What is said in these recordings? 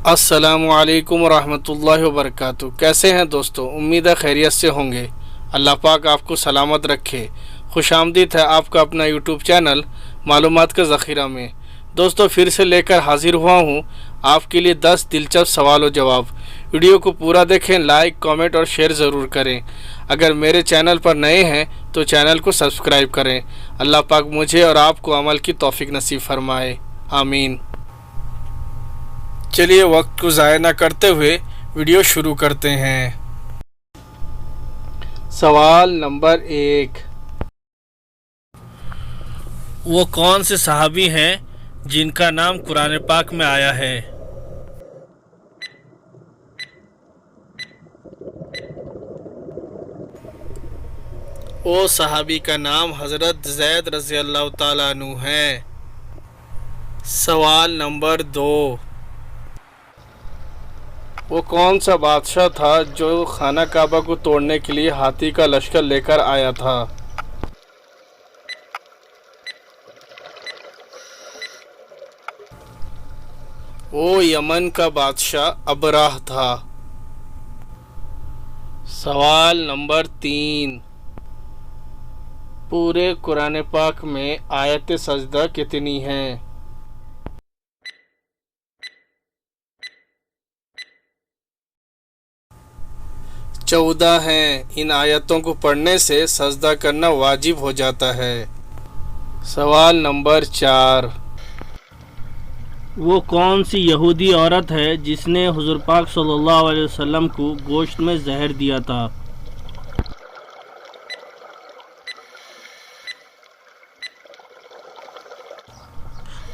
अस्सलामुअलैकुम वरहमतुल्लाहि वबरकातुहू। कैसे हैं दोस्तों? उम्मीद है खैरियत से होंगे। अल्लाह पाक आपको सलामत रखे। खुशामदीद है आपका अपना यूट्यूब चैनल मालूमात का ज़ख़ीरा में। दोस्तों फिर से लेकर हाजिर हुआ हूँ आपके लिए 10 दिलचस्प सवाल और जवाब। वीडियो को पूरा देखें, लाइक कमेंट और शेयर ज़रूर करें। अगर मेरे चैनल पर नए हैं तो चैनल को सब्सक्राइब करें। अल्लाह पाक मुझे और आपको अमल की तौफीक नसीब फरमाए, आमीन। चलिए वक्त को ज़ाया न करते हुए वीडियो शुरू करते हैं। सवाल नंबर 1, वो कौन से सहाबी हैं जिनका नाम कुरान पाक में आया है? वो सहाबी का नाम हज़रत ज़ैद रज़ी अल्लाह ताला अन्हु है। सवाल नंबर 2, वो कौन सा बादशाह था जो खाना काबा को तोड़ने के लिए हाथी का लश्कर लेकर आया था? वो यमन का बादशाह अबराह था। सवाल नंबर 3, पूरे कुरान पाक में आयत सजदा कितनी हैं? चौदह हैं। इन आयतों को पढ़ने से सजदा करना वाजिब हो जाता है। सवाल नंबर 4, वो कौन सी यहूदी औरत है जिसने हुज़ूर पाक सल्लल्लाहु अलैहि वसल्लम को गोश्त में जहर दिया था?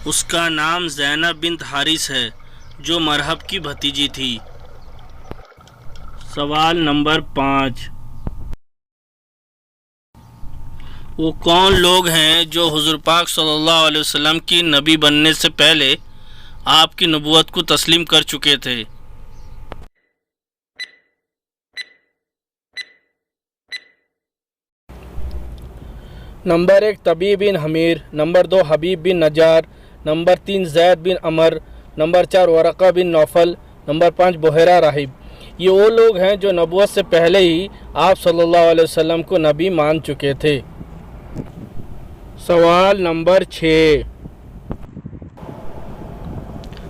उसका नाम ज़ैनब बिन्त हारिस है जो मरहब की भतीजी थी। सवाल नंबर 5, वो कौन लोग हैं जो हुज़ूर पाक सल्लल्लाहु अलैहि वसल्लम की नबी बनने से पहले आपकी नबूवत को तस्लीम कर चुके थे? नंबर 1 तबीब बिन हमीर, नंबर 2 हबीब बिन नजार, नंबर 3 ज़ैद बिन अमर, नंबर 4 वरक़ा बिन नौफल, नंबर 5 बुहैरा राहिब। ये वो लोग हैं जो नबूवत से पहले ही आप सल्लल्लाहु अलैहि वसल्लम को नबी मान चुके थे। सवाल नंबर 6,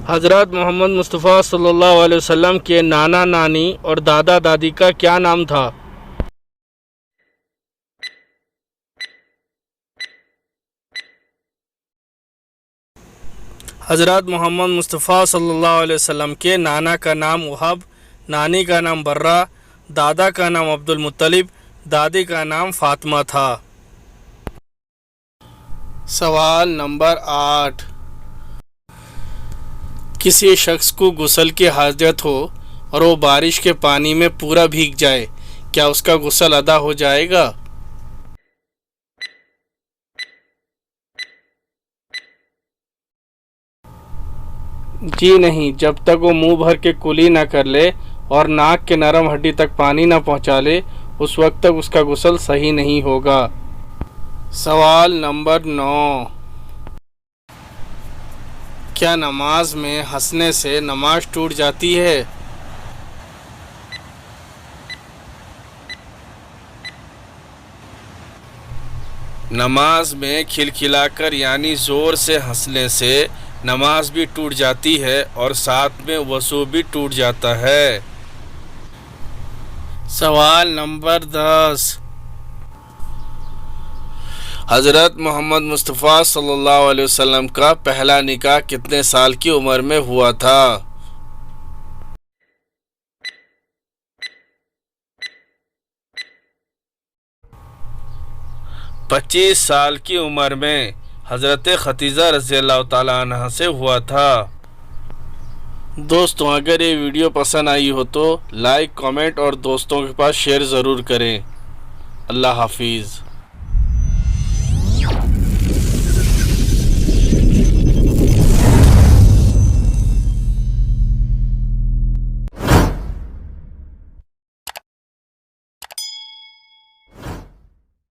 हज़रत मोहम्मद मुस्तफ़ा सल्लल्लाहु अलैहि वसल्लम के नाना नानी और दादा दादी का क्या नाम था? हज़रत मोहम्मद मुस्तफ़ा सल्लल्लाहु अलैहि वसल्लम के नाना का नाम वहाब, नानी का नाम बर्रा, दादा का नाम अब्दुल मुत्तलिब, दादी का नाम फ़ातिमा था। सवाल नंबर 8, किसी शख्स को गुस्ल की हाजत हो और वो बारिश के पानी में पूरा भीग जाए, क्या उसका गुस्ल अदा हो जाएगा? जी नहीं, जब तक वो मुंह भर के कुली ना कर ले और नाक के नरम हड्डी तक पानी ना पहुंचा ले उस वक्त तक उसका गुस्ल सही नहीं होगा। सवाल नंबर 9, क्या नमाज में हंसने से नमाज टूट जाती है? नमाज में खिलखिलाकर यानी ज़ोर से हंसने से नमाज भी टूट जाती है और साथ में वज़ू भी टूट जाता है। सवाल नंबर 10, हज़रत मोहम्मद मुस्तफ़ा सल्लल्लाहु अलैहि वसल्लम का पहला निकाह कितने साल की उम्र में हुआ था? 25 साल की उम्र में हज़रत खदीजा रज़ी अल्लाह ताला अन्हा से हुआ था। दोस्तों अगर ये वीडियो पसंद आई हो तो लाइक कमेंट और दोस्तों के पास शेयर ज़रूर करें। अल्लाह हाफिज़।